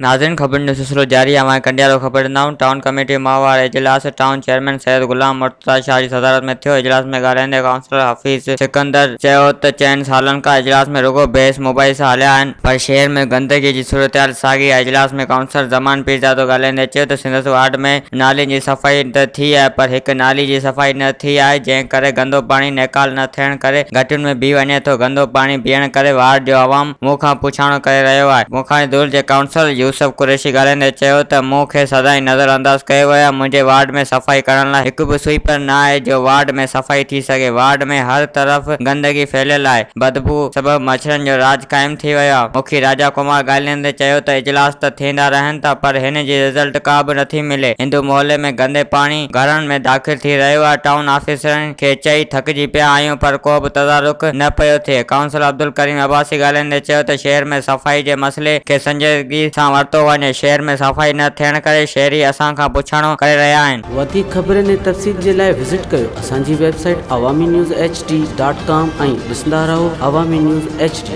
नाज़रीन, खबर जो सिलसिलो जारी आहे। हमारे कंडियालो खबर ॾिंदाऊं। टाउन कमेटी माहवार इजलास टाउन चेयरमैन सैयद गुलाम मुर्तज़ा शाह जी सदारत में थियो। इजलास में ॻाल्हाईंदे काउंसलर हफ़ीज़ सिकंदर चयो त चइनि सालनि खां इजलास में रुगो बहस मोबाइल सां हलिया आहिनि, पर शहर में गंदगी जी सूरतहाल साॻी आहे। इजलास में काउंसलर ज़मान पीरज़ादो ॻाल्हाईंदे चयो त संदसि वार्ड में नालियुनि जी सफ़ाई त थी आहे, पर हिकु नाली जी सफ़ाई न थी आहे, जंहिं करे गंदो पाणी नेकाल न थियण करे घटियुनि में बीह वञे थो। गंदो पाणी बीहण करे वार्ड जो अवाम मूंखां पुछाणो करे रहियो आहे। मुखाणी दूर जे काउंसलर यूसुफ कुरैशी ॻाल्हाईंदे चयो त मूंखे सदाईं नज़रअंदाज़ कयो वियो आहे। मुंहिंजे वार्ड में सफ़ाई करण लाइ हिकु बि स्वीपर न आहे जो वार्ड में सफ़ाई थी सघे। वार्ड में हर तरफ़ गंदगी फैलियल आहे, बदबू सबबि मच्छरनि जो राज क़ाइमु थी वियो आहे। मुखी राजा कुमार ॻाल्हाईंदे चयो त इजलास त थींदा रहनि था, पर हिन जी रिज़ल्ट का बि नथी मिले। हिंदू मोहल्ले में गंदे पाणी घरनि में दाख़िल थी रहियो आहे। टाउन ऑफिसरनि खे चई थकिजी पिया आहियूं, पर को बि तदारुक न पियो थिए। काउंसलर अब्दुल करीम अब्बासी ॻाल्हाईंदे चयो त शहर में सफ़ाई जे मसइले खे संजीदगी सां वरितो वञे। शहर में सफ़ाई न थियण करे शहरी असां खां पुछाणो करे रहिया आहिनि। वधीक ख़बरनि ऐं तफ़सील जे लाइ विज़िट कयो असांजी वेबसाइट awami news hd.com ऐं ॾिसंदा रहो अवामी न्यूज़ HD।